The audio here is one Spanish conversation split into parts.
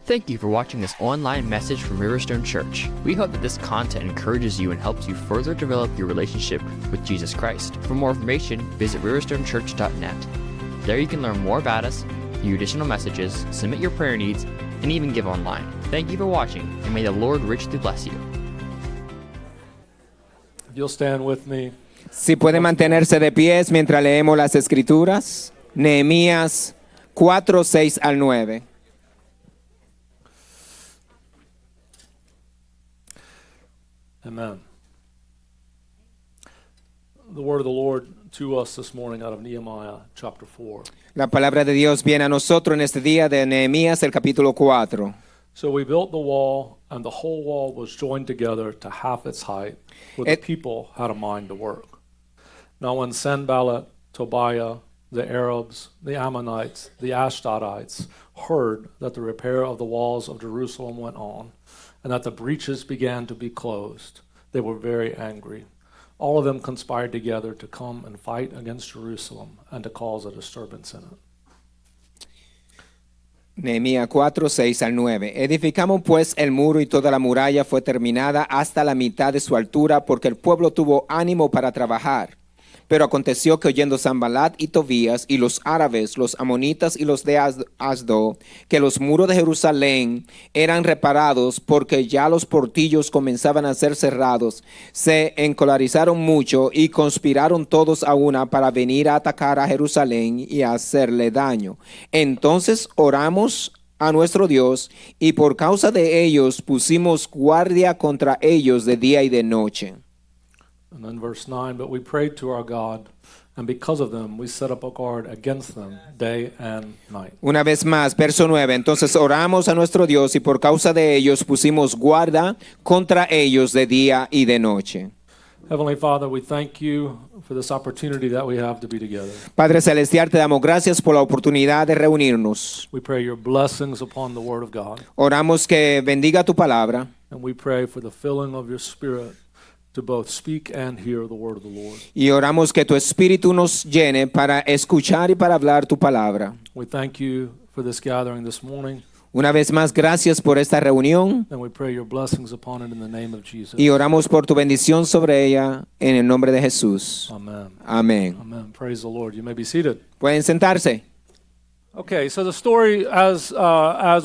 Thank you for watching this online message from Riverstone Church. We hope that this content encourages you and helps you further develop your relationship with Jesus Christ. For more information, visit riverstonechurch.net. There you can learn more about us, view additional messages, submit your prayer needs, and even give online. Thank you for watching, and may the Lord richly bless you. If you'll stand with me. Si puede mantenerse de pies mientras leemos las Escrituras, Nehemías 4, 6 al 9. Amen. The word of the Lord to us this morning out of Nehemiah chapter 4. La palabra de Dios viene a nosotros en este día de Nehemías, el capítulo 4. So we built the wall, and the whole wall was joined together to half its height, for the people had a mind to work. Now when Sanballat, Tobiah, the Arabs, the Ammonites, the Ashdodites heard that the repair of the walls of Jerusalem went on, and that the breaches began to be closed, they were very angry. All of them conspired together to come and fight against Jerusalem and to cause a disturbance in it. Nehemías 4, 6 al 9. Edificamos pues el muro y toda la muralla fue terminada hasta la mitad de su altura porque el pueblo tuvo ánimo para trabajar. Pero aconteció que oyendo Sanballat y Tobías y los árabes, los amonitas y los de Asdod, que los muros de Jerusalén eran reparados porque ya los portillos comenzaban a ser cerrados, se encolerizaron mucho y conspiraron todos a una para venir a atacar a Jerusalén y a hacerle daño. Entonces oramos a nuestro Dios y por causa de ellos pusimos guardia contra ellos de día y de noche. And then verse 9, but we prayed to our God, and because of them we set up a guard against them day and night. Una vez más, verso 9, entonces oramos a nuestro Dios y por causa de ellos pusimos guarda contra ellos de día y de noche. Heavenly Father, we thank you for this opportunity that we have to be together. Padre Celestial, te damos gracias por la oportunidad de reunirnos. We pray your blessings upon the Word of God, Oramos que bendiga tu palabra and we pray for the filling of your Spirit to both speak and hear the word of the Lord. y oramos que tu espíritu nos llene para escuchar y para hablar tu palabra. We thank you for this gathering this morning, Una vez más, gracias por esta reunión and we pray your blessings upon it in the name of Jesus. y oramos por tu bendición sobre ella en el nombre de Jesús. Amen. Amén. Amen. Praise the Lord. You may be seated. Pueden sentarse. Okay, so the story, as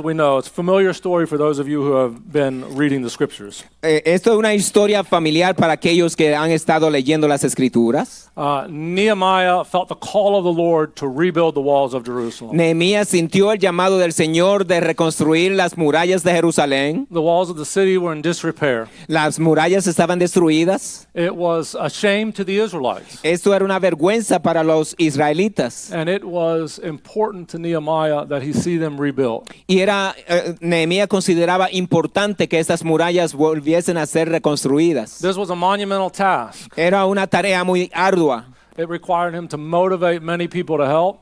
we know, it's a familiar story for those of you who have been reading the scriptures. Esto es una historia familiar para aquellos que han estado leyendo las Escrituras. Nehemiah felt the call of the Lord to rebuild the walls of Jerusalem. Nehemías sintió el llamado del Señor de reconstruir las murallas de Jerusalén. The walls of the city were in disrepair. Las murallas estaban destruidas. It was a shame to the Israelites. Esto era una vergüenza para los israelitas. And it was important to Nehemiah that he see them rebuilt. Y Nehemías consideraba importante que estas murallas volviesen a ser reconstruidas. This was a monumental task. Era una tarea muy ardua. It required him to motivate many people to help.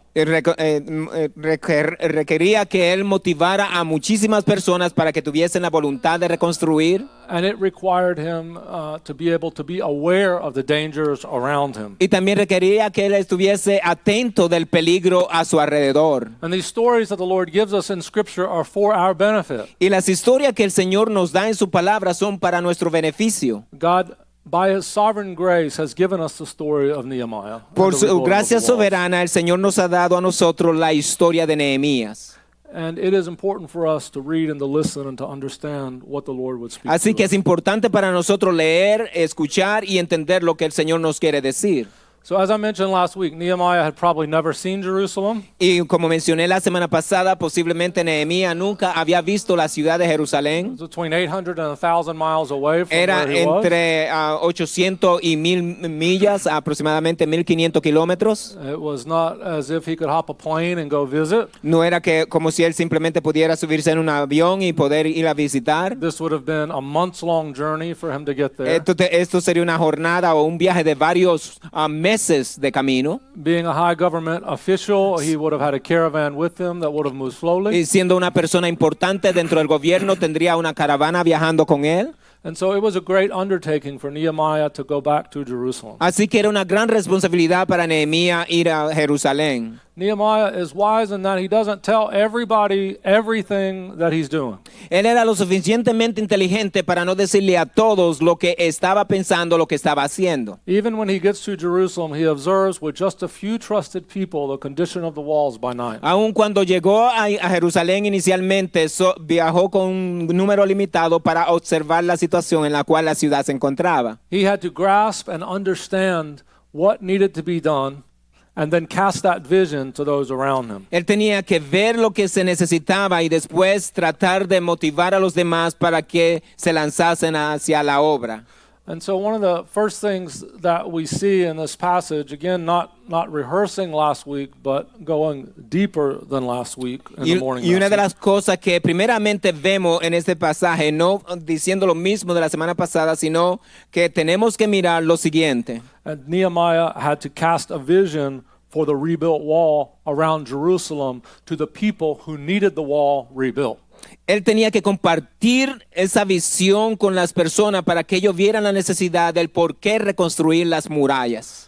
Requería que él motivara a muchísimas personas para que tuviesen la voluntad de reconstruir. And it required him to be able to be aware of the dangers around him. Y también requería que él estuviese atento del peligro a su alrededor. And these stories that the Lord gives us in Scripture are for our benefit. Y las historias que el Señor nos da en su palabra son para nuestro beneficio. God, by His sovereign grace, has given us the story of Nehemiah. Por su gracia soberana, el Señor nos ha dado a nosotros la historia de Nehemías. And it is important for us to read and to listen and to understand what the Lord would speak Así to que us. es importante para nosotros leer, escuchar y entender lo que el Señor nos quiere decir. So as I mentioned last week, Nehemiah had probably never seen Jerusalem. Y como mencioné la semana pasada, posiblemente Nehemías nunca había visto la ciudad de Jerusalén. It was between 800 and 1,000 miles away from Era where he was. entre 800 y 1000 millas, aproximadamente 1500 kilómetros. It was not as if he could hop a plane and go visit. No era que como si él simplemente pudiera subirse en un avión y poder ir a visitar. This would have been a months-long journey for him to get there. Esto sería una jornada o un viaje de varios meses de camino. Being a high government official, he would have had a caravan with him that would have moved slowly. Y siendo una persona importante dentro del gobierno, tendría una caravana viajando con él. And so it was a great undertaking for Nehemiah to go back to Jerusalem. Así que era una gran responsabilidad para Nehemías ir a Jerusalén. Nehemiah is wise in that he doesn't tell everybody everything that he's doing. Él era lo suficientemente inteligente para no decirle a todos lo que estaba pensando, lo que estaba haciendo. Even when he gets to Jerusalem, he observes with just a few trusted people the condition of the walls by night. Aun cuando llegó a Jerusalén inicialmente, viajó con un número limitado para observar la situación en la cual la ciudad se encontraba. He had to grasp and understand what needed to be done and then cast that vision to those around him. Él tenía que ver lo que se necesitaba y después tratar de motivar a los demás para que se lanzasen hacia la obra. And so one of the first things that we see in this passage, again, not rehearsing last week, but going deeper than last week in the morning. Y una de las cosas que primeramente vemos en este pasaje, no diciendo lo mismo de la semana pasada, sino que tenemos que mirar lo siguiente. And Nehemiah had to cast a vision for the rebuilt wall around Jerusalem to the people who needed the wall rebuilt. Él tenía que compartir esa visión con las personas para que ellos vieran la necesidad del por qué reconstruir las murallas.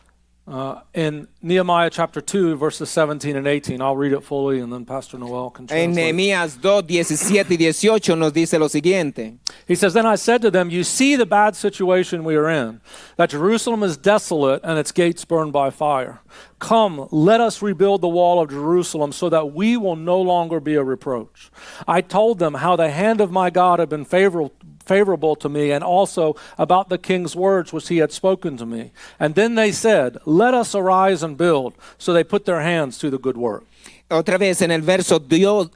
In Nehemiah chapter 2, verses 17 and 18, I'll read it fully and then Pastor Noel can En translate. Nehemías 2, 17 y 18 nos dice lo siguiente. He says, "Then I said to them, you see the bad situation we are in, that Jerusalem is desolate and its gates burned by fire. Come, let us rebuild the wall of Jerusalem so that we will no longer be a reproach. I told them how the hand of my God had been favorable to me, and also about the king's words which he had spoken to me. And then they said, let us arise and build. So they put their hands to the good work." Otra vez en el verso 2,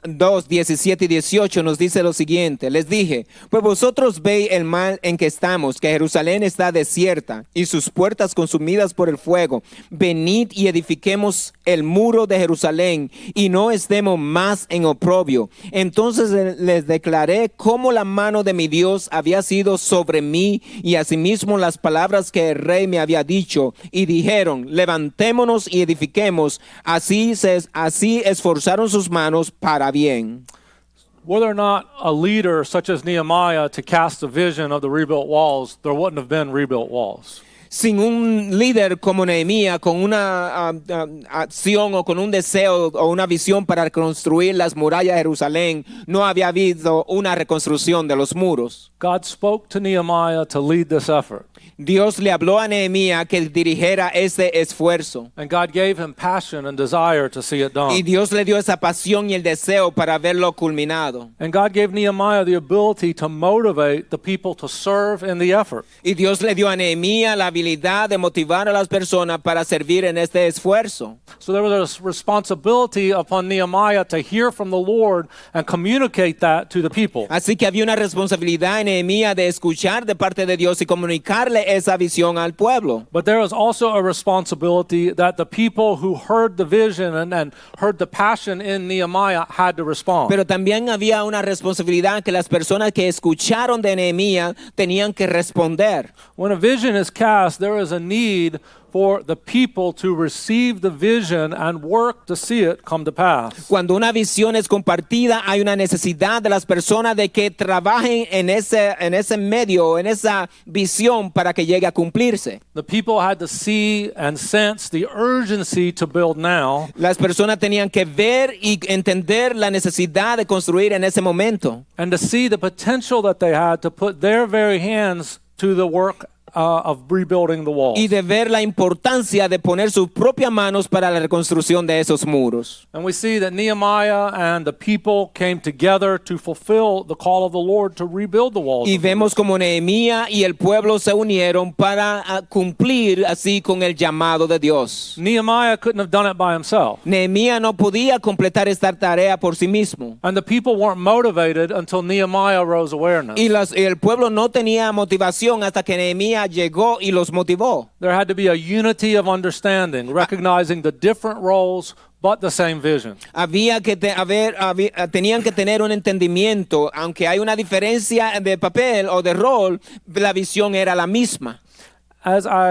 17 y 18 nos dice lo siguiente. Les dije, pues vosotros veis el mal en que estamos, que Jerusalén está desierta y sus puertas consumidas por el fuego. Venid y edifiquemos el muro de Jerusalén y no estemos más en oprobio. Entonces les declaré cómo la mano de mi Dios había sido sobre mí y asimismo las palabras que el rey me había dicho. Y dijeron, levantémonos y edifiquemos. Así esforzaron sus manos para bien. Were there not a leader such as Nehemiah to cast a vision of the rebuilt walls, there wouldn't have been rebuilt walls. Sin un líder como Nehemías, con una acción o con un deseo o una visión para reconstruir las murallas de Jerusalén, no había habido una reconstrucción de los muros. God spoke to Nehemiah to lead this effort. Dios le habló a Nehemías que dirigiera ese esfuerzo. And God gave him passion and desire to see it done. Y Dios le dio esa pasión y el deseo para verlo culminado. And God gave Nehemiah the ability to motivate the people to serve in the effort. Y Dios le dio a Nehemías la habilidad de motivar a las personas para servir en este esfuerzo. So there was a responsibility upon Nehemiah to hear from the Lord and communicate that to the people. Así que había una responsabilidad en Nehemías de escuchar de parte de Dios y comunicarle esa visión al pueblo. But there was also a responsibility that the people who heard the vision and heard the passion in Nehemiah had to respond. Pero también había una responsabilidad que las personas que escucharon de Nehemías tenían que responder. When a vision is cast, there is a need for the people to receive the vision and work to see it come to pass. Cuando una visión es compartida, hay una necesidad de las personas de que trabajen en ese medio, en esa visión para que llegue a cumplirse. The people had to see and sense the urgency to build now. Las personas tenían que ver y entender la necesidad de construir en ese momento. And to see the potential that they had to put their very hands to the work of rebuilding the walls. Y de ver la importancia de poner sus propias manos para la reconstrucción de esos muros. And we see that Nehemiah and the people came together to fulfill the call of the Lord to rebuild the walls. Y vemos como Nehemías y el pueblo se unieron para cumplir así con el llamado de Dios. Nehemiah couldn't have done it by himself. Nehemías no podía completar esta tarea por sí mismo. And the people weren't motivated until Nehemiah rose awareness. Y el pueblo no tenía motivación hasta que Nehemías llegó y los motivó. There had to be a unity of understanding, recognizing the different roles but the same vision. Tenían que tener un entendimiento, aunque hay una diferencia de papel o de rol, la visión era la misma. As I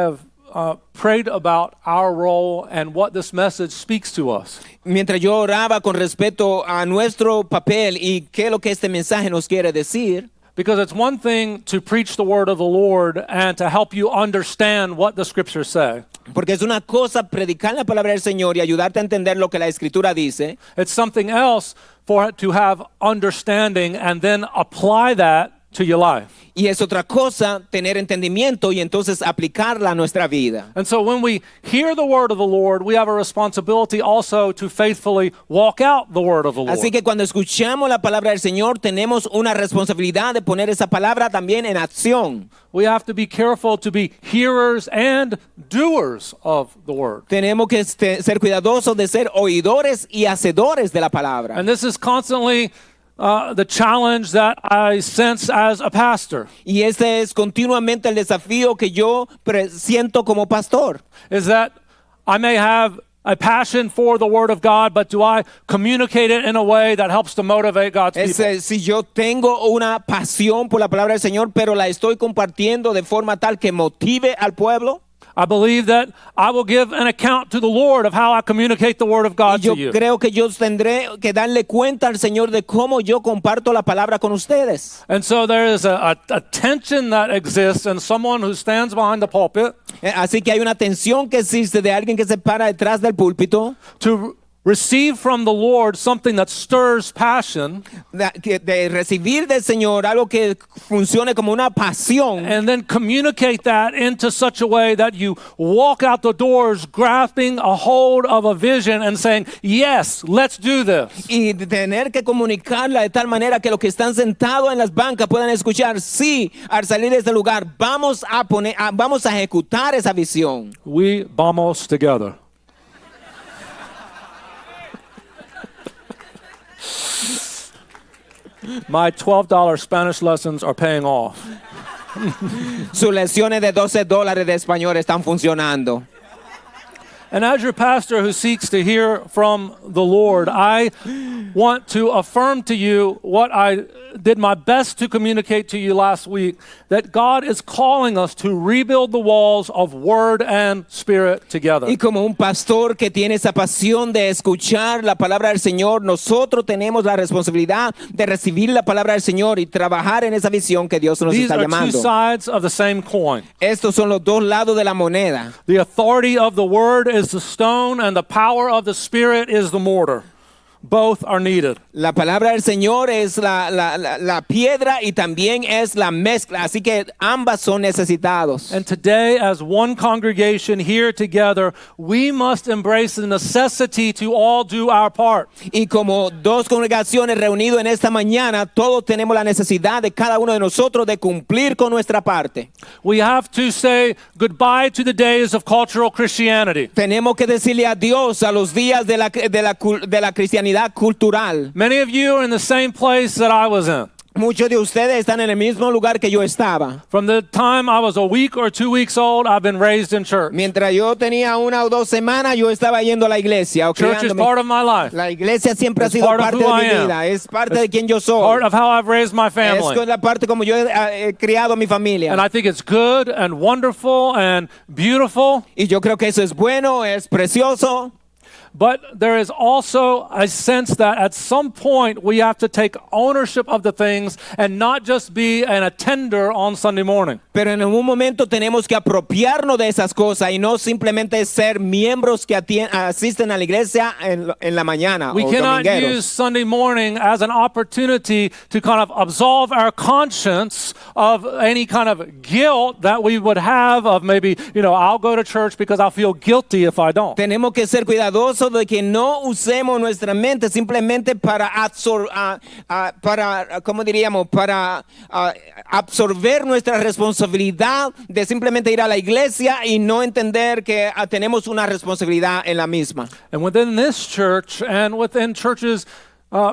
have prayed about our role and what this message speaks to us, Mientras yo oraba con respecto a nuestro papel y qué es lo que este mensaje nos quiere decir, Because it's one thing to preach the word of the Lord and to help you understand what the scriptures say. Porque es una cosa predicar la palabra del Señor y ayudarte a entender lo que la Escritura dice. It's something else for it to have understanding and then apply that to your life. Y es otra cosa tener entendimiento y entonces aplicarla a nuestra vida. And so when we hear the word of the Lord, we have a responsibility also to faithfully walk out the word of the Lord. Así que cuando escuchamos la palabra del Señor, tenemos una responsabilidad de poner esa palabra también en acción. We have to be careful to be hearers and doers of the word. Tenemos que ser cuidadosos de ser oidores y hacedores de la palabra. And this is constantly the challenge that I sense as a pastor. Y este es continuamente el desafío que yo siento como pastor. Is that I may have a passion for the Word of God, but do I communicate it in a way that helps to motivate God's people? Si yo tengo una pasión por la palabra del Señor, pero la estoy compartiendo de forma tal que motive al pueblo. I believe that I will give an account to the Lord of how I communicate the Word of God Y yo to you. creo que yo tendré que darle cuenta al Señor de cómo yo comparto la palabra con ustedes. And so there is a tension that exists in someone who stands behind the pulpit Así que hay una tensión que existe de alguien que se para detrás del púlpito to receive from the Lord something that stirs passion de recibir del Señor algo que funcione como una pasión and then communicate that into such a way that you walk out the doors grasping a hold of a vision and saying, yes, let's do this. y tener que comunicarla de tal manera que los que están sentados en las bancas puedan escuchar, sí, al salir de este lugar vamos a ejecutar esa visión. We vamos together. My $12 Spanish lessons are paying off. Sus lecciones de $12 de español están funcionando. And as your pastor who seeks to hear from the Lord, I want to affirm to you what I did my best to communicate to you last week, that God is calling us to rebuild the walls of word and spirit together. Y como un pastor que tiene esa pasión de escuchar la palabra del Señor, nosotros tenemos la responsabilidad de recibir la palabra del Señor y trabajar en esa visión que Dios nos These está are two llamando. sides of the same coin. Estos son los dos lados de la moneda. The authority of the word is the stone, and the power of the spirit is the mortar. Both are needed. La palabra del Señor es la piedra y también es la mezcla, así que ambas son necesitados. And today, as one congregation here together, we must embrace the necessity to all do our part. Y como dos congregaciones reunidas en esta mañana, todos tenemos la necesidad de cada uno de nosotros de cumplir con nuestra parte. We have to say goodbye to the days of cultural Christianity. Tenemos que decirle adiós a los días de la cristianidad cultural. Many of you are in the same place that I was in. Muchos de ustedes están en el mismo lugar que yo estaba. From the time I was a week or 2 weeks old, I've been raised in church. Mientras yo tenía 1 o 2 semanas, yo estaba yendo a la iglesia. Church is part of my life. La iglesia siempre ha It's sido part of parte who de mi I am. vida. Es parte de quien yo soy. Part of how I've raised my Es family. la parte como yo he criado a mi familia. And I think it's good and wonderful and beautiful. Y yo creo que eso es bueno, es precioso. But there is also a sense that at some point we have to take ownership of the things and not just be an attender on Sunday morning. Pero en algún momento tenemos que apropiarnos de esas cosas y no simplemente ser miembros que asisten a la iglesia en la mañana We o cannot domingueros. use Sunday morning as an opportunity to kind of absolve our conscience of any kind of guilt that we would have of maybe, I'll go to church because I'll feel guilty if I don't. Tenemos que ser cuidadosos de que no usemos nuestra mente simplemente para absorber nuestra responsabilidad de simplemente ir a la iglesia y no entender que tenemos una responsabilidad en la misma. And within this church and within churches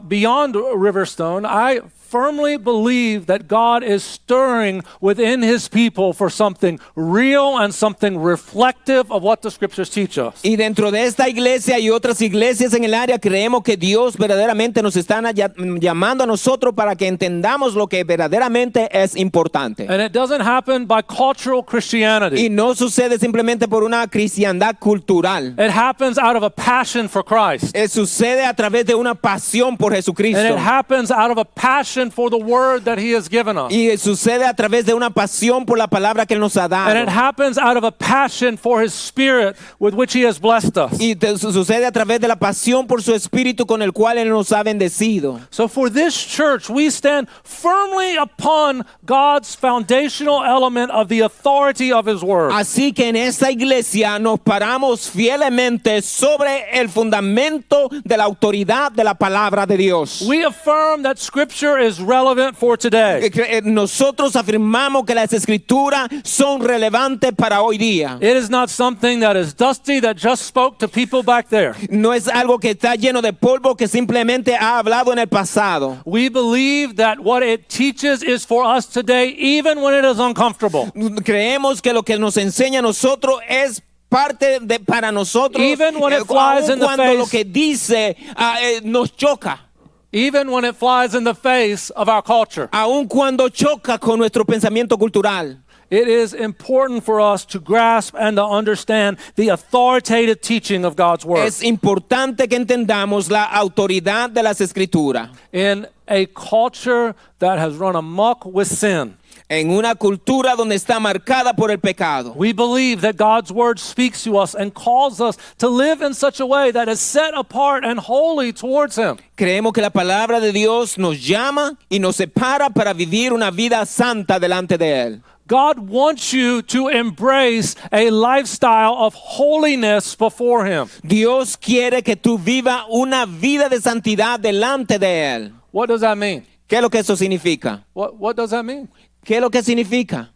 beyond Riverstone, I firmly believe that God is stirring within his people for something real and something reflective of what the scriptures teach us. Y dentro de esta iglesia y otras iglesias en el área creemos que Dios verdaderamente nos está llamando a nosotros para que entendamos lo que verdaderamente es importante. And it doesn't happen by cultural Christianity. Y no sucede simplemente por una cristiandad cultural. It happens out of a passion for Christ. Sucede a través de una pasión pasión por And Jesucristo. it happens out of a passion for the word that he has given us. Y sucede a través de una pasión por la palabra que Él nos ha And it dado. happens out of a passion for his spirit with which he has blessed us. Y sucede a través de la pasión por su espíritu con el cual Él nos ha bendecido. So for this church, we stand firmly upon God's foundational element of the authority of his word. Así que en esta iglesia nos paramos fielmente sobre el fundamento de la autoridad de la palabra de Dios. We affirm that scripture is relevant for today. Nosotros afirmamos que las escrituras son relevantes para hoy día. It is not something that is dusty that just spoke to people back there. No es algo que está lleno de polvo que simplemente ha hablado en el pasado. We believe that what it teaches is for us today, even when it is uncomfortable. Creemos que lo que nos enseña a nosotros es parte de para nosotros, Even when it flies aun in the cuando face. lo que dice nos choca, Even when it flies in the face of our culture. aun cuando choca con nuestro pensamiento cultural. It is important for us to grasp and to understand the authoritative teaching of God's word. Es importante que entendamos la autoridad de las escrituras. In a culture that has run amok with sin, En una cultura donde está marcada por el pecado, we believe that God's word speaks to us and calls us to live in such a way that is set apart and holy towards him. creemos que la palabra de Dios nos llama y nos separa para vivir una vida santa delante de Él. God wants you to embrace a lifestyle of holiness before him. Dios quiere que tú vivas una vida de santidad delante de Él. What does that mean? ¿Qué es lo que eso significa? What does that mean? ¿Qué es lo que significa?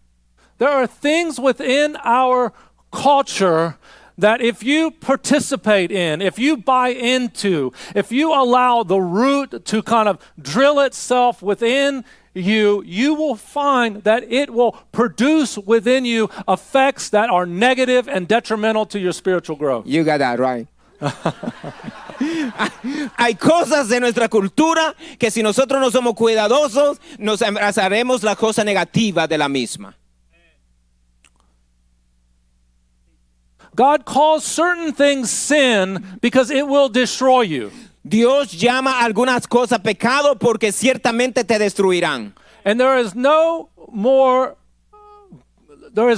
There are things within our culture that if you participate in, if you buy into, if you allow the root to kind of drill itself within you, you will find that it will produce within you effects that are negative and detrimental to your spiritual growth. You got that right. Hay cosas de nuestra cultura que si nosotros no somos cuidadosos, nos abrazaremos la cosa negativa de la misma. God calls certain things sin because it will destroy you. Dios llama algunas cosas pecado porque ciertamente te destruirán. And there is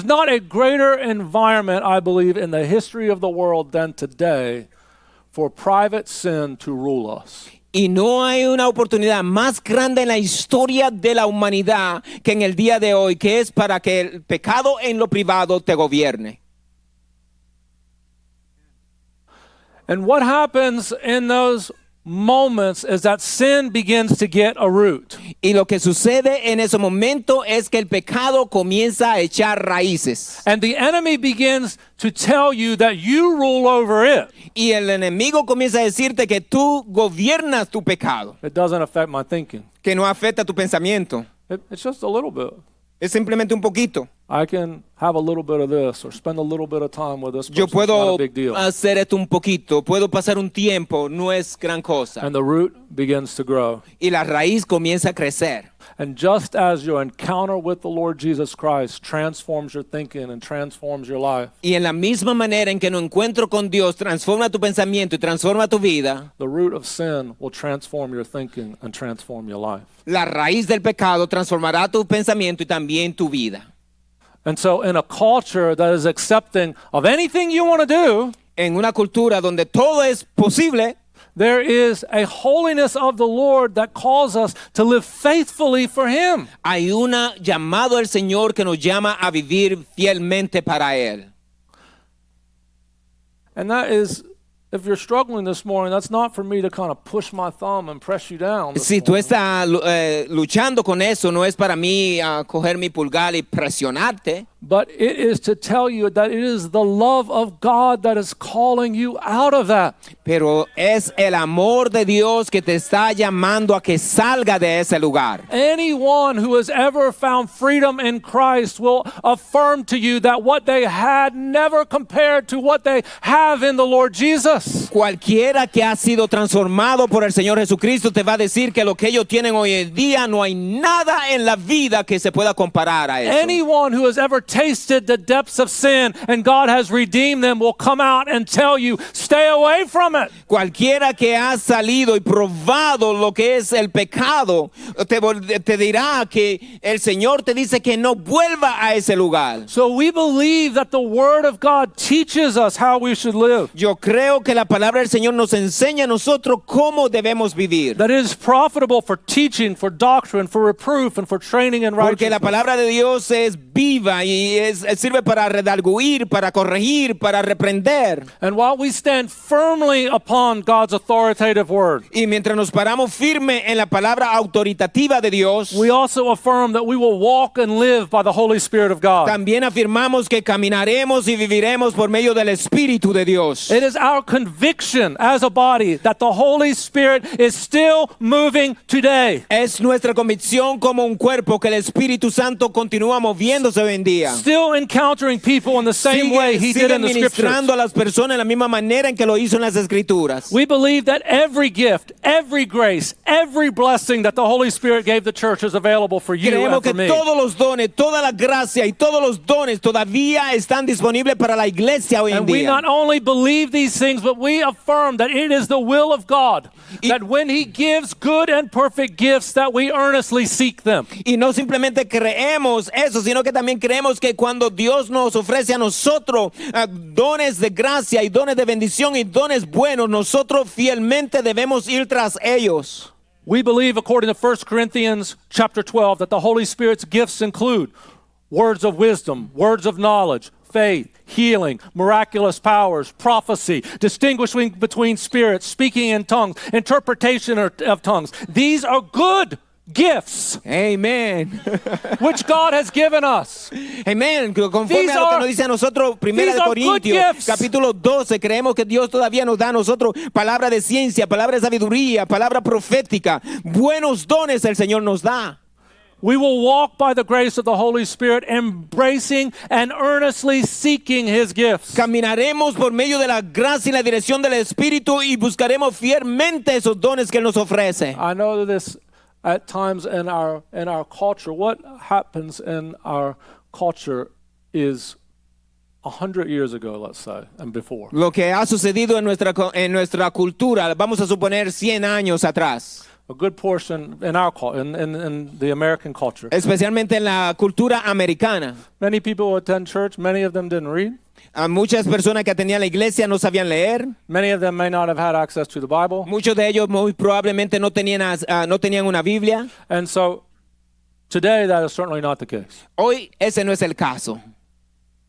not a greater environment, I believe, in the history of the world than today for private sin to rule us. Y no hay una oportunidad más grande en la historia de la humanidad que en el día de hoy, que es para que el pecado en lo privado te gobierne. And what happens in those moments is that sin begins to get a root. Y lo que sucede en ese momento es que el pecado comienza a echar raíces. And the enemy begins to tell you that you rule over it. Y el enemigo comienza a decirte que tú gobiernas tu pecado, It doesn't affect my thinking. que no afecta tu pensamiento. It's just a little bit. Es simplemente un poquito. I can have a little bit of this or spend a little bit of time with this person. Yo It's not puedo a big deal. hacer esto un poquito, puedo pasar un tiempo, no es gran cosa. And the root begins to grow. Y la raíz comienza a crecer. And just as your encounter with the Lord Jesus Christ transforms your thinking and transforms your life, Y en la misma manera en que un encuentro con Dios transforma tu pensamiento y transforma tu vida, the root of sin will transform your thinking and transform your life. la raíz del pecado transformará tu pensamiento y también tu vida. And so in a culture that is accepting of anything you want to do, En una cultura donde todo es posible, there is a holiness of the Lord that calls us to live faithfully for him. hay un llamado al Señor que nos llama a vivir fielmente para Él. And that is, if you're struggling this morning, that's not for me to kind of push my thumb and press you down. this Si tú morning. estás luchando con eso, no es para mí coger mi pulgar y presionarte, But it is to tell you that it is the love of God that is calling you out of that. pero es el amor de Dios que te está llamando a que salga de ese lugar. Anyone who has ever found freedom in Christ will affirm to you that what they had never compared to what they have in the Lord Jesus. Cualquiera que ha sido transformado por el Señor Jesucristo te va a decir que lo que ellos tienen hoy en día no hay nada en la vida que se pueda comparar a eso. Anyone who has ever tasted the depths of sin and God has redeemed them will come out and tell you, stay away from it. Cualquiera que ha salido y probado lo que es el pecado, te dirá que el Señor te dice que no vuelva a ese lugar. So we believe that the Word of God teaches us how we should live. Yo creo que la palabra del Señor nos enseña a nosotros cómo debemos vivir. That it is profitable for teaching, for doctrine, for reproof, and for training in Porque la righteousness. palabra de Dios es viva y sirve para redarguir, para corregir, para reprender. And while we stand firmly upon God's authoritative Word, Y mientras nos paramos firme en la palabra autoritativa de Dios, we also affirm that we will walk and live by the Holy Spirit of God. también afirmamos que caminaremos y viviremos por medio del Espíritu de Dios. It is our conviction as a body that the Holy Spirit is still moving today. Es nuestra convicción como un cuerpo que el Espíritu Santo continúa moviéndose hoy en día. Still encountering people in the same way He did in the ministrando Scriptures. a las personas en la misma manera en que lo hizo en las Escrituras. We believe that every gift, every grace, every blessing that the Holy Spirit gave the church is available for you Creemos and que for me. todos los dones, toda la gracia y todos los dones todavía están disponibles para la iglesia hoy en And we día. not only believe these things, but we affirm that it is the will of God that when He gives good and perfect gifts, that we earnestly seek them. Y no simplemente creemos eso, sino que también creemos que cuando Dios nos ofrece a nosotros dones de gracia y dones de bendición y dones buenos, nosotros fielmente debemos ir tras ellos. We believe, according to 1 Corinthians chapter 12, that the Holy Spirit's gifts include words of wisdom, words of knowledge, faith, healing, miraculous powers, prophecy, distinguishing between spirits, speaking in tongues, interpretation of tongues. These are good gifts Amen. which God has given us. Amen. Conforme These a lo que are- nos dice a nosotros, Primera these de are good Corintios, gifts. capítulo 12, creemos que Dios todavía nos da a nosotros palabra de ciencia, palabra de sabiduría, palabra profética. Buenos dones el Señor nos da. We will walk by the grace of the Holy Spirit, embracing and earnestly seeking His gifts. Caminaremos por medio de la gracia y la dirección del Espíritu y buscaremos fielmente esos dones que Él nos ofrece. I know this at times in our culture. What happens in our culture is 100 years ago, let's say, and before. Lo que ha sucedido en nuestra cultura, vamos a suponer 100 años atrás, A good portion in our in the American culture. especialmente en la cultura americana. Many people who attend church, many of them didn't read. A muchas personas que atendían la iglesia no sabían leer. Many of them may not have had access to the Bible. Muchos de ellos muy probablemente no tenían una Biblia. And so today that is certainly not the case. Hoy ese no es el caso.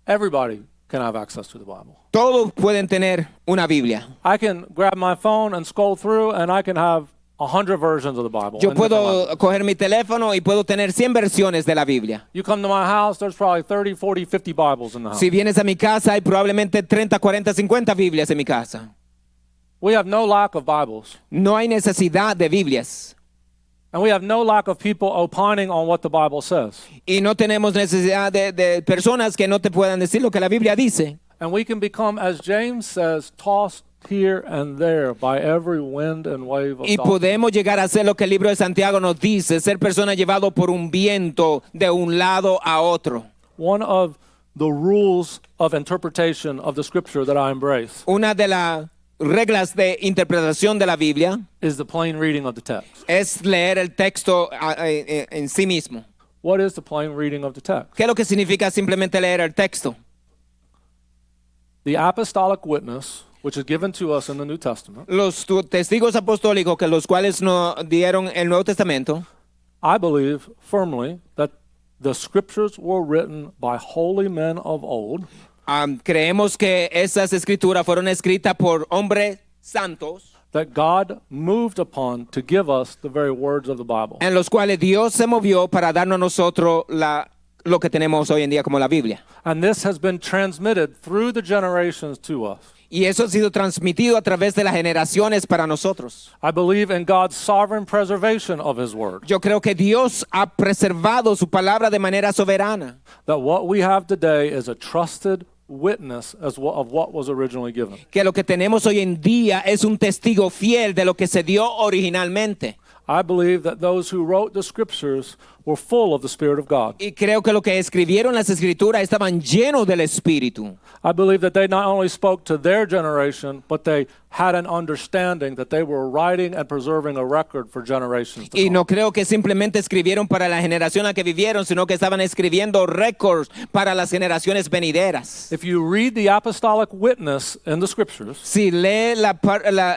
Everybody can have access to the Bible. Todos pueden tener una Biblia. I can grab my phone and scroll through and I can have 100 versions of the Bible. Yo in different puedo languages. coger mi teléfono y puedo tener 100 versiones de la Biblia. You come to my house, there's probably 30, 40, 50 Bibles in the house. Si vienes a mi casa, hay probablemente 30, 40, 50 Biblias en mi casa. We have no lack of Bibles. No hay necesidad de Biblias. And we have no lack of people opining on what the Bible says. Y no tenemos necesidad de personas que no te puedan decir lo que la Biblia dice. And we can become, as James says, tossed here and there by every wind and wave of Y doctrine. podemos llegar a ser lo que el libro de Santiago nos dice, ser persona llevado por un viento de un lado a otro. One of the rules of interpretation of the scripture that I embrace Una de las reglas de interpretación de la Biblia is the plain reading of the text. es leer el texto en sí mismo. What is the plain reading of the text? ¿Qué es lo que significa simplemente leer el texto? The apostolic witness, which is given to us in the New Testament, Los testigos apostólicos que los cuales nos dieron el Nuevo Testamento, I believe firmly that the scriptures were written by holy men of old creemos que esas escrituras fueron escritas por hombres santos, that God moved upon to give us the very words of the Bible. en los cuales Dios se movió para darnos a nosotros lo que tenemos hoy en día como la Biblia. And this has been transmitted through the generations to us. Y eso ha sido transmitido a través de las generaciones para nosotros. I believe in God's sovereign preservation of His Word. Yo creo que Dios ha preservado su palabra de manera soberana. That what we have today is a trusted witness of what was originally given. Que lo que tenemos hoy en día es un testigo fiel de lo que se dio originalmente. I believe that those who wrote the scriptures were full of the Spirit of God. Y creo que lo que escribieron las escrituras estaban llenos del Espíritu. I believe that they not only spoke to their generation, but they had an understanding that they were writing and preserving a record for generations to Y come. no creo que simplemente escribieron para la generación a que vivieron, sino que estaban escribiendo récords para las generaciones venideras. If you read the apostolic witness in the scriptures, Si lee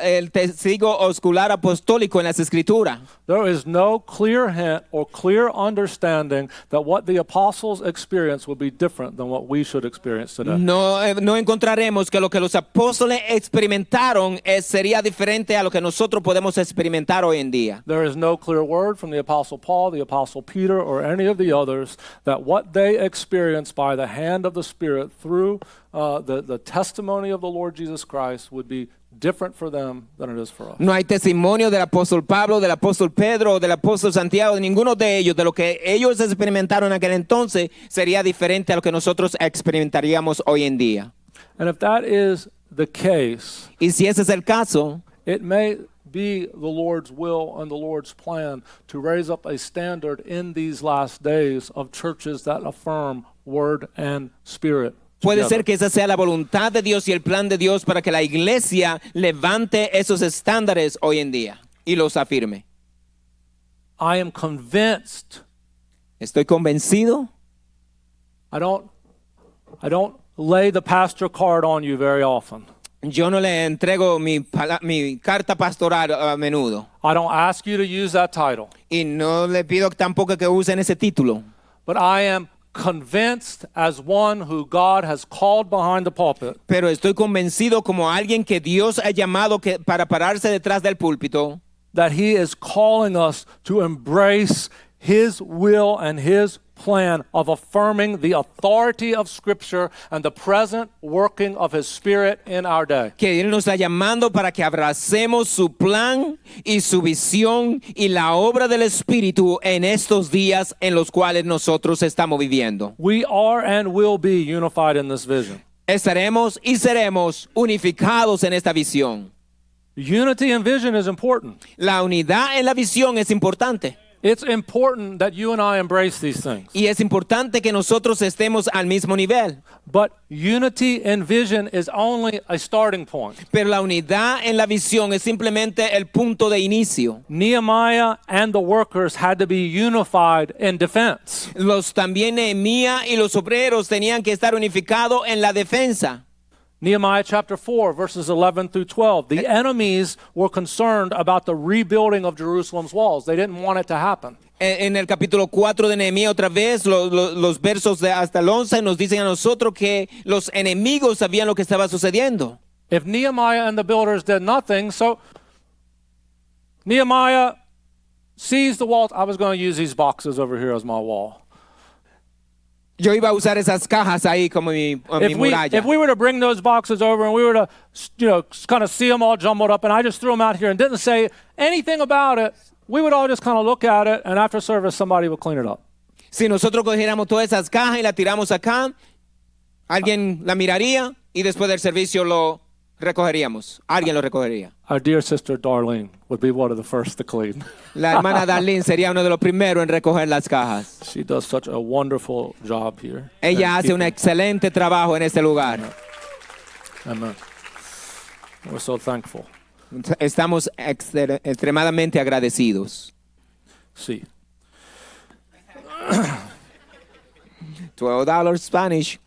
el testigo ocular apostólico en las escrituras, there is no clear hint or clear understanding that what the apostles experienced would be different than what we should experience today. no encontraremos que lo que los apóstoles experimentaron sería diferente a lo que nosotros podemos experimentar hoy en día. There is no clear word from the Apostle Paul, the Apostle Peter, or any of the others that what they experienced by the hand of the Spirit through the testimony of the Lord Jesus Christ would be different for them than it is for us. No hay testimonio del apóstol Pablo, del apóstol Pedro, del apóstol Santiago, de ninguno de ellos, de lo que ellos experimentaron en aquel entonces, sería diferente a lo que nosotros experimentaríamos hoy en día. And if that is the case, Y si ese es el caso, it may be the Lord's will and the Lord's plan to raise up a standard in these last days of churches that affirm Word and Spirit. puede together. ser que esa sea la voluntad de Dios y el plan de Dios para que la iglesia levante esos estándares hoy en día y los afirme. I am convinced. Estoy convencido. I don't lay the pastor card on you very often. Yo no le entrego mi carta pastoral a menudo. I don't ask you to use that title. Y no le pido tampoco que usen ese título. But I am convinced as one who God has called behind the pulpit Pero estoy convencido como alguien que Dios ha llamado para pararse detrás del púlpito, that He is calling us to embrace His will and His plan of affirming the authority of Scripture and the present working of His Spirit in our day. que Él nos está llamando para que abracemos su plan y su visión y la obra del Espíritu en estos días en los cuales nosotros estamos viviendo. We are and will be unified in this vision. Estaremos y seremos unificados en esta visión. Unity in vision is important. La unidad en la visión es importante. It's important that you and I embrace these things. Y es importante que nosotros estemos al mismo nivel. But unity in vision is only a starting point. Pero la unidad en la visión es simplemente el punto de inicio. Nehemiah and the workers had to be unified in defense. También Nehemías y los obreros tenían que estar unificados en la defensa. Nehemiah chapter 4, verses 11 through 12. The enemies were concerned about the rebuilding of Jerusalem's walls. They didn't want it to happen. En el capítulo 4 de Nehemías, otra vez, los versos hasta el 11 nos dicen a nosotros que los enemigos sabían lo que estaba sucediendo. If Nehemiah and the builders did nothing, so Nehemiah sees the walls. I was going to use these boxes over here as my wall. Yo iba a usar esas cajas ahí como mi muralla. If we were to bring those boxes over and we were to, kind of see them all jumbled up, and I just threw them out here and didn't say anything about it, we would all just kind of look at it, and after service, somebody would clean it up. Si nosotros cogiéramos todas esas cajas y las tiramos acá, alguien la miraría y después del servicio lo recogeríamos. Alguien lo recogería. Our dear sister Darlene would be one of the first to clean. La hermana Darlene sería uno de los primeros en recoger las cajas. She does such a wonderful job here. Ella hace un excelente trabajo en este lugar. Amen. We're so thankful. Estamos extremadamente agradecidos. Sí. $12 Spanish.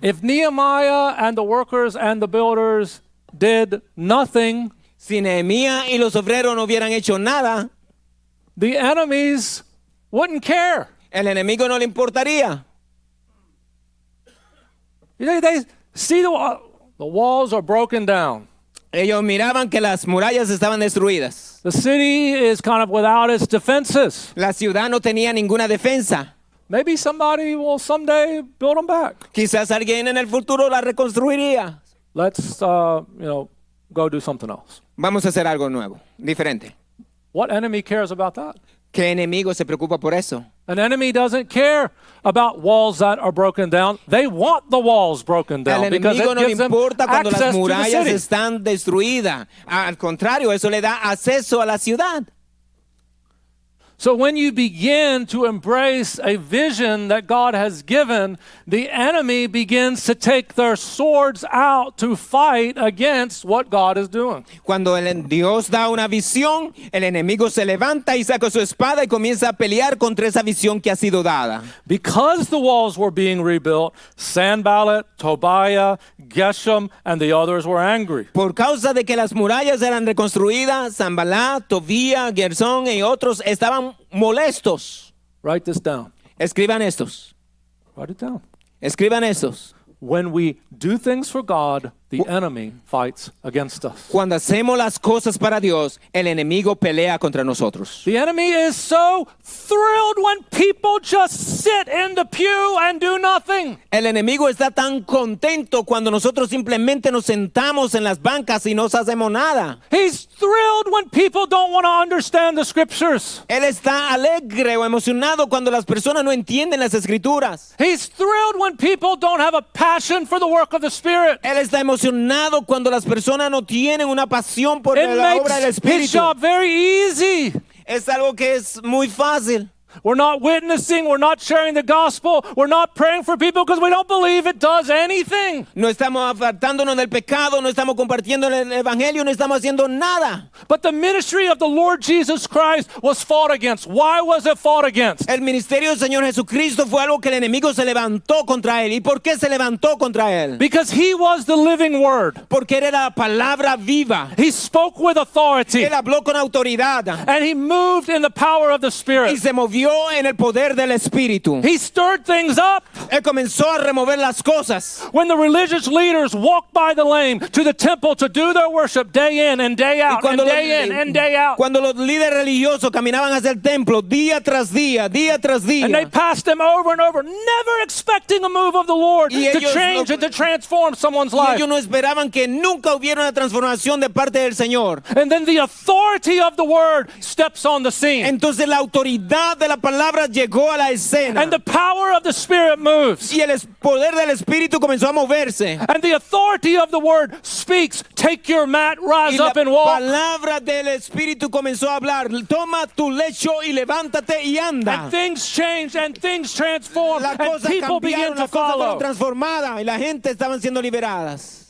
If Nehemiah and the workers and the builders did nothing, Si Nehemías y los obreros no hubieran hecho nada, the enemies wouldn't care. el enemigo no le importaría. They see the walls are broken down. Ellos miraban que las murallas estaban destruidas. The city is kind of without its defenses. La ciudad no tenía ninguna defensa. Maybe somebody will someday build them back. Quizás alguien en el futuro la reconstruiría. Let's, go do something else. Vamos a hacer algo nuevo, diferente. What enemy cares about that? ¿Qué enemigo se preocupa por eso? An enemy doesn't care about walls that are broken down. They want the walls broken down Al because enemigo it no le gives them importa cuando las access to the murallas city. están destruidas. Al contrario, eso le da acceso a la ciudad. So when you begin to embrace a vision that God has given, the enemy begins to take their swords out to fight against what God is doing. Cuando Dios da una visión, el enemigo se levanta y saca su espada y comienza a pelear contra esa visión que ha sido dada. Because the walls were being rebuilt, Sanballat, Tobiah, Geshem, and the others were angry. Por causa de que las murallas eran reconstruidas, Sanballat, Tobía, Gersón y otros estaban molestos. Write this down. Escriban estos. Write it down. Escriban estos. When we do things for God, the enemy fights against us. Cuando hacemos las cosas para Dios, el enemigo pelea contra nosotros. The enemy is so thrilled when people just sit in the pew and do nothing. El enemigo está tan contento cuando nosotros simplemente nos sentamos en las bancas y no hacemos nada. He's thrilled when people don't want to understand the scriptures. Él está alegre o emocionado cuando las personas no entienden las escrituras. He's thrilled when people don't have a passion for the work of the Spirit. Él está emocionado cuando las personas no tienen una pasión por It la obra del makes his Espíritu. job very easy. Es algo que es muy fácil. We're not witnessing, we're not sharing the gospel, we're not praying for people because we don't believe it does anything. No estamos apartándonos del pecado, no estamos compartiendo el evangelio, no estamos haciendo nada. But the ministry of the Lord Jesus Christ was fought against. Why was it fought against? El ministerio del Señor Jesucristo fue algo que el enemigo se levantó contra él. ¿Y por qué se levantó contra él? Because he was the living word. Porque era la palabra viva. He spoke with authority Él habló con autoridad and he moved in the power of the y Spirit. se movió en el poder del Espíritu. He stirred things up. Él comenzó a remover las cosas. When the religious leaders walked by the lane to the temple to do their worship day in and day out, and day in and day out. Cuando los líderes religiosos caminaban hacia el templo día tras día, día tras día, And they passed them over and over, never expecting a move of the Lord Y to ellos change no- and to transform someone's y life. ellos no esperaban que nunca hubiera una transformación de parte del Señor. And then the authority of the word steps on the scene. Entonces la autoridad de la palabra llegó a la escena And the power of the Spirit moves. y el poder del Espíritu comenzó a moverse. And the authority of the word speaks. Take your mat, Y rise la up and walk. palabra del Espíritu comenzó a hablar. Toma tu lecho y levántate y anda. And things change and things transform. Las And cosas people begin cambiaron, to las cosas fueron follow. transformadas y la gente estaban siendo liberadas.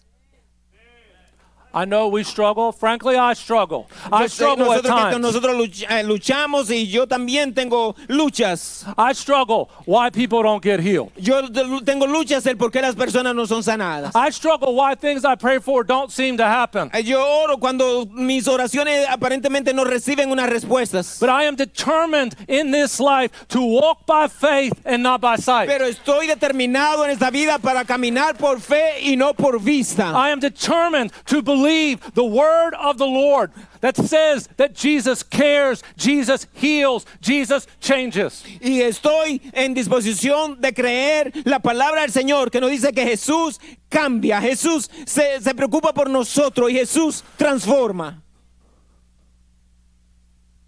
I know we struggle. Frankly, I struggle. I Yo sé, struggle at times. nosotros luchamos y yo también tengo luchas. I struggle why people don't get healed. Yo tengo luchas el por qué las personas no son sanadas. I struggle why things I pray for don't seem to happen. Yo oro cuando mis oraciones aparentemente no reciben unas respuestas. But I am determined in this life to walk by faith and not by sight. Pero estoy determinado en esta vida para caminar por fe y no por vista. I am determined to believe the word of the Lord that says that Jesus cares, Jesus heals, Jesus changes. Y estoy en disposición de creer la palabra del Señor que nos dice que Jesús cambia, Jesús se preocupa por nosotros y Jesús transforma.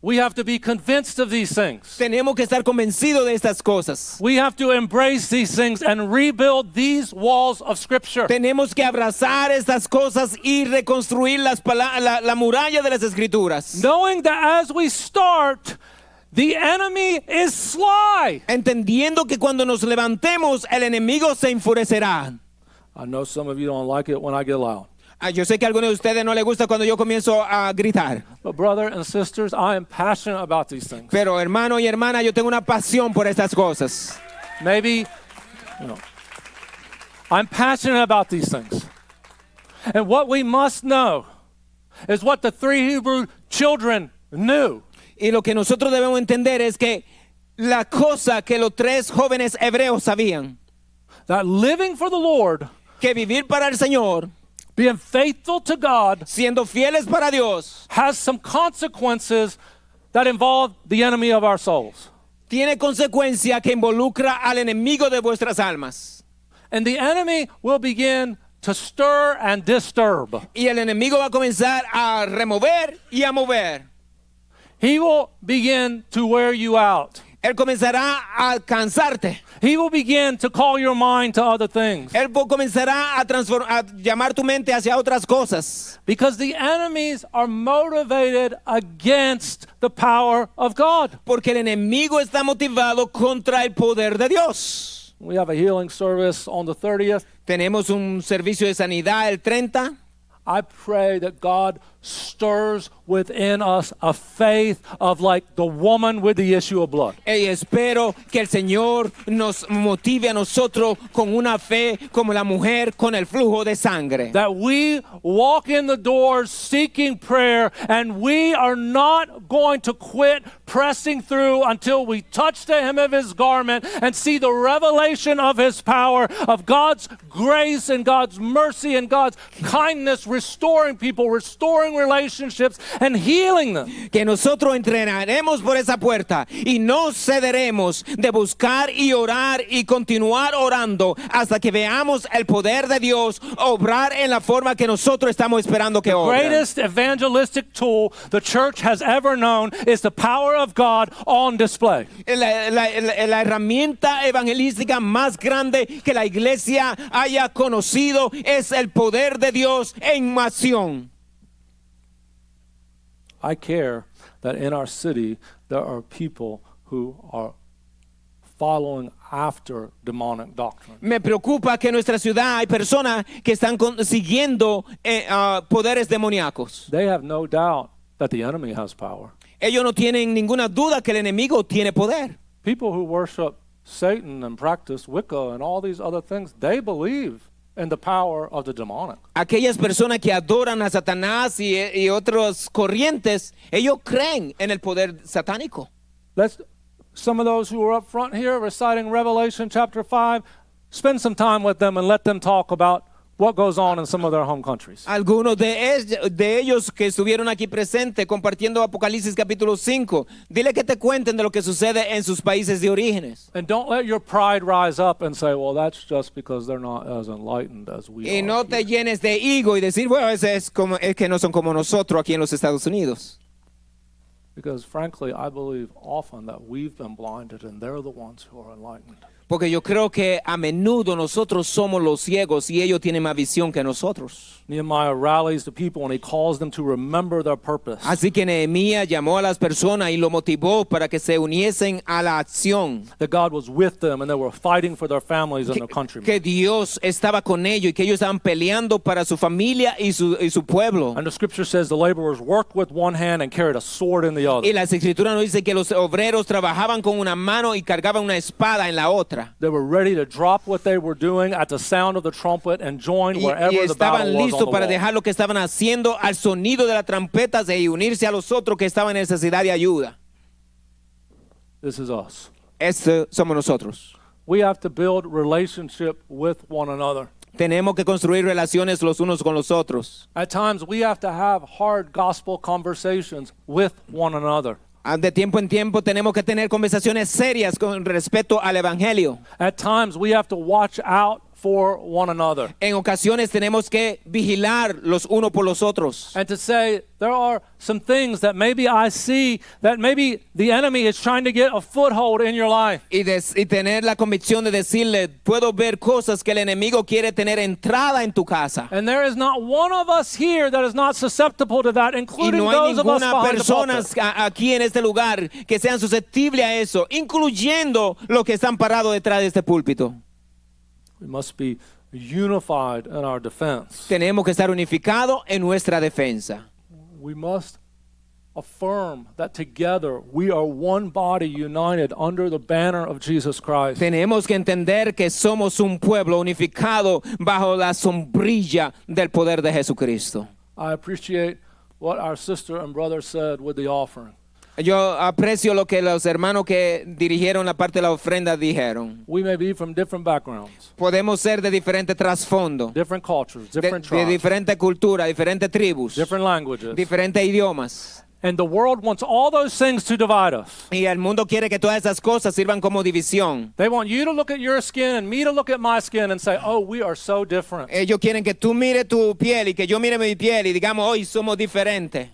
We have to be convinced of these things. Tenemos que estar convencidos de estas cosas. We have to embrace these things and rebuild these walls of Scripture. Tenemos que abrazar estas cosas y reconstruir la muralla de las Escrituras. Knowing that as we start, the enemy is sly. Entendiendo que cuando nos levantemos, el enemigo se enfurecerá. I know some of you don't like it when I get loud. Yo sé que a algunos de ustedes no les gusta cuando yo comienzo a gritar. But brother and sisters, I am passionate about these things. Pero hermano y hermana, yo tengo una pasión por estas cosas. Maybe, I'm passionate about these things. And what we must know is what the three Hebrew children knew. Y lo que nosotros debemos entender es que la cosa que los tres jóvenes hebreos sabían, That living for the Lord, que vivir para el Señor, being faithful to God, siendo fieles para Dios, has some consequences that involve the enemy of our souls. tiene consecuencia que involucra al enemigo de vuestras almas. And the enemy will begin to stir and disturb. Y el enemigo va a comenzar a remover y a mover. He will begin to wear you out. Él comenzará a cansarte. He will begin to call your mind to other things. Él comenzará a llamar tu mente hacia otras cosas. Because the enemies are motivated against the power of God. Porque el enemigo está motivado contra el poder de Dios. We have a healing service on the 30th. Tenemos un servicio de sanidad el 30. I pray that God stirs within us a faith of like the woman with the issue of blood. Y espero que el Señor nos motive a nosotros con una fe como la mujer con el flujo de sangre. That we walk in the doors seeking prayer, and we are not going to quit pressing through until we touch the hem of his garment and see the revelation of his power, of God's grace and God's mercy and God's kindness, restoring people, restoring relationships and healing them. Que nosotros entrenaremos por esa puerta y no cederemos de buscar y orar y continuar orando hasta que veamos el poder de Dios obrar en la forma que nosotros estamos esperando que The obre. greatest evangelistic tool the church has ever known is the power of God on display. La herramienta evangelística más grande que la iglesia haya conocido es el poder de Dios en acción. I care that in our city there are people who are following after demonic doctrine. Me preocupa que en nuestra ciudad hay personas que están siguiendo poderes demoníacos. They have no doubt that the enemy has power. Ellos no tienen ninguna duda que el enemigo tiene poder. People who worship Satan and practice Wicca and all these other things, they believe in the power of the demonic. Aquellas personas que adoran a Satanás y otras corrientes, ellos creen en el poder satánico. Some of those who are up front here reciting Revelation chapter 5, spend some time with them and let them talk about what goes on in some of their home countries. Algunos de ellos que estuvieron aquí presentes compartiendo Apocalipsis capítulo 5, dile que te cuenten de lo que sucede en sus países de orígenes. And don't let your pride rise up and say, well, that's just because they're not as enlightened as we Y are. no te llenes de ego y decir, bueno, es que no son como nosotros aquí en los Estados Unidos. Because frankly, I believe often that we've been blinded and they're the ones who are enlightened. Porque yo creo que a menudo nosotros somos los ciegos y ellos tienen más visión que nosotros. Nehemiah rallies the people and he calls them to remember their purpose. Así que Nehemías llamó a las personas y lo motivó para que se uniesen a la acción. That God was with them and they were fighting for their families and their countrymen. Que Dios estaba con ellos y que ellos estaban peleando para su familia y su pueblo. And the scripture says the laborers worked with one hand and carried a sword in the other. Y las escrituras nos dicen que los obreros trabajaban con una mano y cargaban una espada en la otra. They were ready to drop what they were doing at the sound of the trumpet and join wherever Y the battle estaban was on listos the para wall. dejar lo que estaban haciendo al sonido de las trompetas y unirse a los otros que estaban en necesidad de ayuda. This is us. Estos somos nosotros. We have to build relationship with one another. Tenemos que construir relaciones los unos con los otros. At times we have to have hard gospel conversations with one another. De tiempo en tiempo tenemos que tener conversaciones serias con respecto al evangelio. At times we have to watch out for one another. En ocasiones tenemos que vigilar los unos por los otros. And to say, there are some things that maybe I see that maybe the enemy is trying to get a foothold in your life. Y tener la convicción de decirle, puedo ver cosas que el enemigo quiere tener entrada en tu casa. And there is not one of us here that is not susceptible to that, Y including no hay those of us ninguna behind the persona pulpit. aquí en este lugar que sean susceptibles a eso, incluyendo los que están parados detrás de este púlpito. We must be unified in our defense. Tenemos que estar unificados en nuestra defensa. We must affirm that together we are one body united under the banner of Jesus Christ. Tenemos que entender que somos un pueblo unificado bajo la sombrilla del poder de Jesucristo. I appreciate what our sister and brother said with the offering. Yo aprecio lo que los hermanos que dirigieron la parte de la ofrenda dijeron. We may be from different backgrounds, Podemos ser de diferentes trasfondos, different cultures, de different tribes, diferentes culturas, diferentes tribus, different languages. diferentes idiomas. And the world wants all those things to divide us. Y el mundo quiere que todas esas cosas sirvan como división. They want you to look at your skin and me to look at my skin and say, oh, we are so different. Ellos quieren que tú mires tu piel y que yo mire mi piel y digamos, hoy somos diferentes.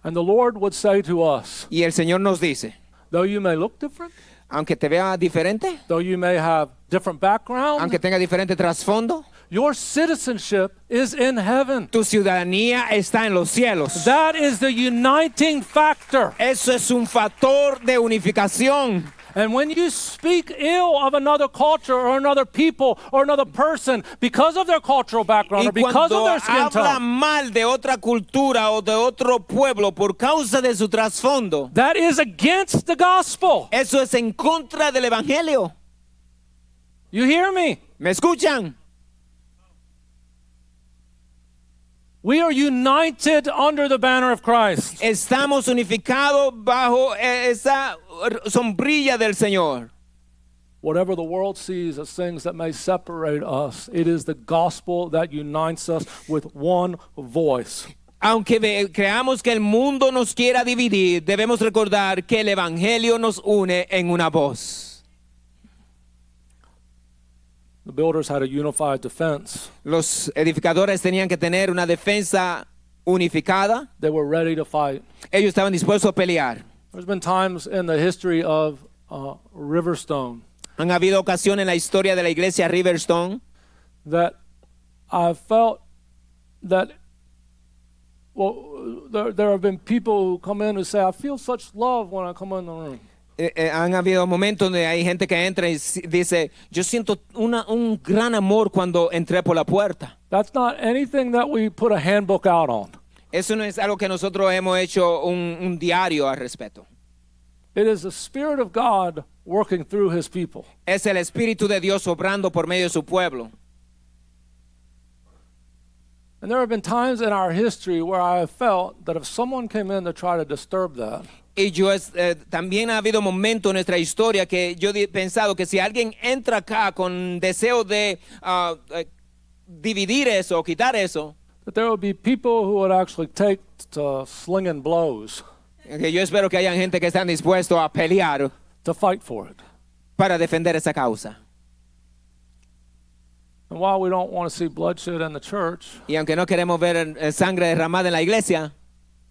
And the Lord would say to us, Y el Señor nos dice, though you may look different, aunque te vea diferente, though you may have different background, aunque tenga diferente trasfondo, your citizenship is in heaven. tu ciudadanía está en los cielos. That is the uniting factor. Eso es un factor de unificación. And when you speak ill of another culture or another people or another person because of their cultural background Y or because of cuando their skin habla tone, mal de otra cultura o de otro pueblo por causa de su trasfondo, that is against the gospel. eso es en contra del evangelio. You hear me? ¿Me escuchan? We are united under the banner of Christ. Estamos unificados bajo esa sombrilla del Señor. Whatever the world sees as things that may separate us, it is the gospel that unites us with one voice. Aunque creamos que el mundo nos quiera dividir, debemos recordar que el evangelio nos une en una voz. The builders had a unified defense. Los edificadores tenían que tener una defensa unificada. They were ready to fight. Ellos estaban dispuestos a pelear. There's been times in the history of Riverstone Han habido ocasiones en la historia de la iglesia Riverstone that I felt that, well, there have been people who come in and say, I feel such love when I come in the room. Han habido momentos donde hay gente que entra y dice, yo siento un gran amor cuando entré por la puerta. That's not anything that we put a handbook out on. Eso no es algo que nosotros hemos hecho un diario al respecto. It is the Spirit of God working through His people. Es el Espíritu de Dios obrando por medio de su pueblo. And there have been times in our history where I have felt that if someone came in to try to disturb that, Y también ha habido momentos en nuestra historia que yo he pensado que si alguien entra acá con deseo de dividir eso o quitar eso, that there would be people who would actually take to slinging blows que yo espero que hayan gente que están dispuestos a pelear to fight for it. para defender esa causa. And while we don't want to see bloodshed in the church, Y aunque no queremos ver sangre derramada en la iglesia,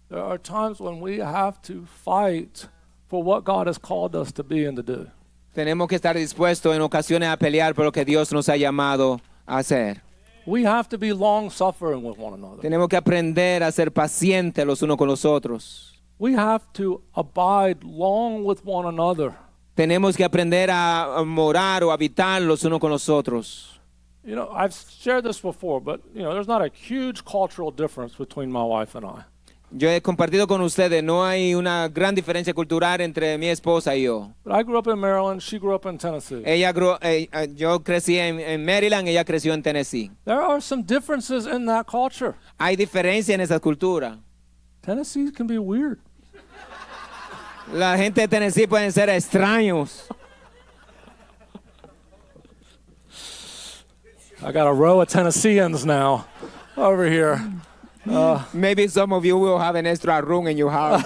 there are times when we have to fight for what God has called us to be and to do. tenemos que estar dispuestos en ocasiones a pelear por lo que Dios nos ha llamado a hacer. We have to be long-suffering with one another. Tenemos que aprender a ser pacientes los unos con los otros. We have to abide long with one another. Tenemos que aprender a morar o habitar los unos con los otros. You know, I've shared this before, but, you know, there's not a huge cultural difference between my wife and I. Yo he compartido con ustedes, no hay una gran diferencia cultural entre mi esposa y yo. But I grew up in Maryland, she grew up in Tennessee. Yo crecí en Maryland, ella creció en Tennessee. There are some differences in that culture. Hay diferencia en esa cultura. Tennessee can be weird. La gente de Tennessee pueden ser extraños. I got a row of Tennesseans now over here. Maybe some of you will have an extra room in your house.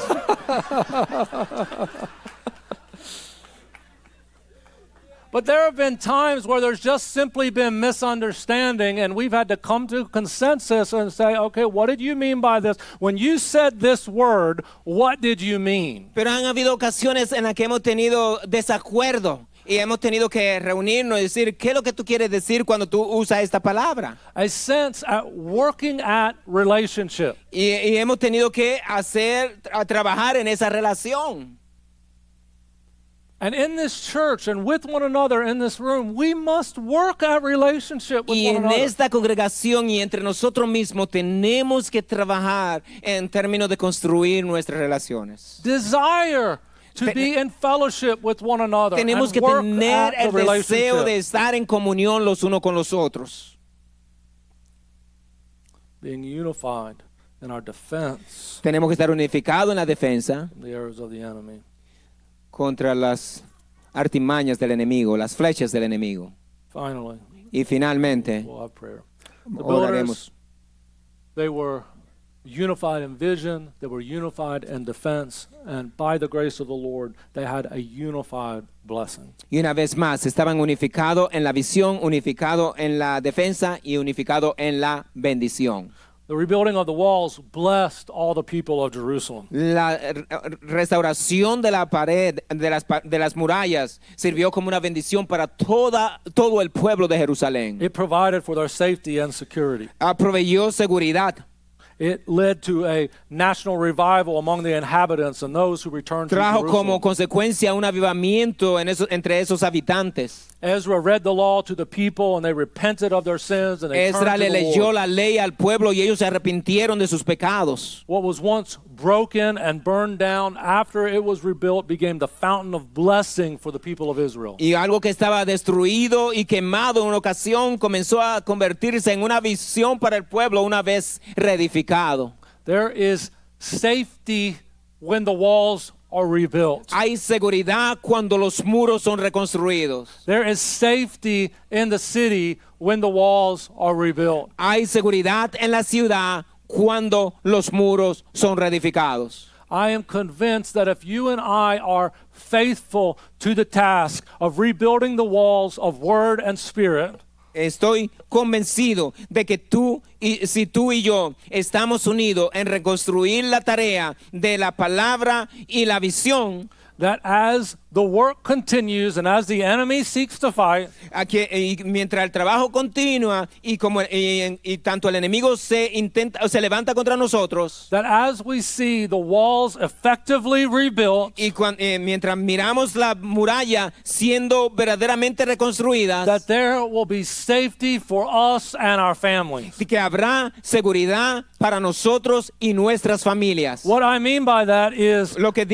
But there have been times where there's just simply been misunderstanding, and we've had to come to consensus and say, okay, what did you mean by this? When you said this word, what did you mean? Pero han habido ocasiones en las que hemos tenido desacuerdo y hemos tenido que reunirnos y decir, ¿qué es lo que tú quieres decir cuando tú usas esta palabra? A sense at working at relationship. Y hemos tenido que trabajar en esa relación. And in this church and with one another in this room, we must work at relationship with Y one en another. esta congregación y entre nosotros mismos tenemos que trabajar en términos de construir nuestras relaciones. Desire to be in fellowship with one another. Tenemos and que work tener at the el deseo relationship. de estar en comunión los unos con los otros. Being unified in our defense Tenemos que estar unificados en la defensa from the arrows of the enemy. contra las artimañas del enemigo, las flechas del enemigo. Finally, Y finalmente, we'll have prayer. The oraremos. builders, they were unified in vision, they were unified in defense, and by the grace of the Lord, they had a unified blessing. Y una vez más, estaban unificados en la visión, unificados en la defensa y unificados en la bendición. The rebuilding of the walls blessed all the people of Jerusalem. La restauración de la pared, de las murallas, sirvió como una bendición para todo el pueblo de Jerusalén. It provided for their safety and security. Proveyó seguridad. It led to a national revival among the inhabitants and those who returned to Trajo como Jerusalem. consecuencia un avivamiento entre esos habitantes. Ezra read the law to the people and they repented of their sins and they Ezra turned le to the leyó Lord. la ley al pueblo y ellos se arrepintieron de sus pecados. What was once broken and burned down after it was rebuilt became the fountain of blessing for the people of Israel. Y algo que estaba destruido y quemado en una ocasión comenzó a convertirse en una visión para el pueblo una vez reedificado. There is safety when the walls are rebuilt. Hay seguridad cuando los muros son reconstruidos. There is safety in the city when the walls are rebuilt. Hay seguridad en la ciudad cuando los muros son reedificados. I am convinced that if you and I are faithful to the task of rebuilding the walls of word and spirit, Estoy convencido de que si tú y yo estamos unidos en reconstruir la tarea de la palabra y la visión, that as the work continues and as the enemy seeks to fight, mientras el trabajo continúa y tanto el enemigo se levanta contra nosotros, that as we see the walls effectively rebuilt, y mientras miramos la muralla siendo verdaderamente reconstruidas, that there will be safety for us and our families. que habrá seguridad para nosotros y nuestras familias. What I mean by that is Lo que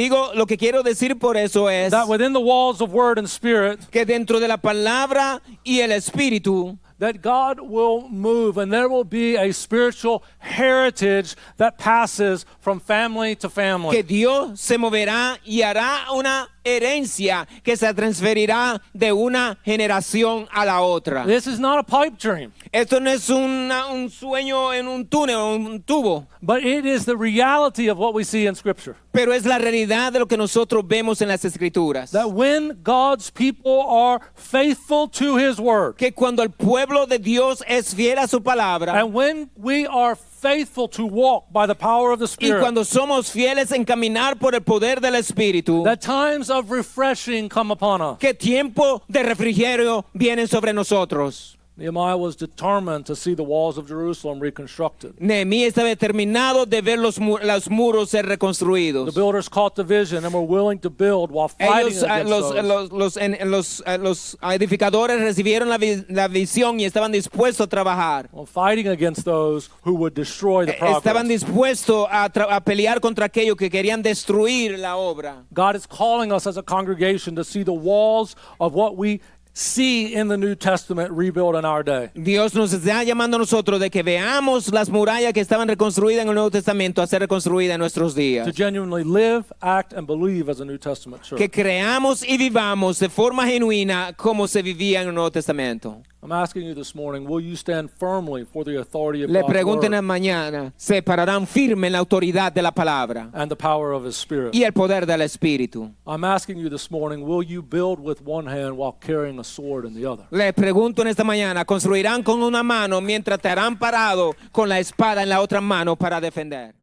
quiero decir por eso es that within the walls of word and spirit, que dentro de la palabra y el espíritu, that God will move and there will be a spiritual heritage that passes from family to que family. Dios se moverá y hará una herencia que se transferirá de una generación a la otra. This is not a pipe dream, Esto no es un sueño en un túnel o un tubo, but it is the reality of what we see in Scripture. pero es la realidad de lo que nosotros vemos en las Escrituras. That when God's people are faithful to His Word, Que cuando el pueblo de Dios es fiel a su palabra, and when we are faithful to walk by the power of the y Spirit, cuando somos fieles en caminar por el poder del Espíritu, that times of refreshing come upon us. que tiempo de refrigerio vienen sobre nosotros. Nehemiah was determined to see the walls of Jerusalem reconstructed. Nehemías está determinado de ver los muros ser The reconstruidos. builders caught the vision and were willing to build while fighting Ellos, against those. los edificadores recibieron la visión y estaban dispuestos a trabajar. While fighting against those who would destroy the Estaban progress. dispuestos a pelear contra aquellos que querían destruir la obra. God is calling us as a congregation to see the walls of what we see in the New Testament rebuilt in our day. Dios nos está llamando a nosotros de que veamos las murallas que estaban reconstruidas en el Nuevo Testamento a ser reconstruidas en nuestros días. To genuinely live, act, and believe as a New Testament church. Que creamos y vivamos de forma genuina como se vivía en el Nuevo Testamento. I'm asking you this morning, will you stand firmly for the authority of Le God's pregunten word mañana, se pararán firme en la autoridad de la palabra and the power of His Spirit? y el poder del Espíritu. I'm asking you this morning, will you build with one hand while carrying a sword in the other? Le pregunto en esta mañana, ¿construirán con una mano mientras te harán parado con la espada en la otra mano para defender?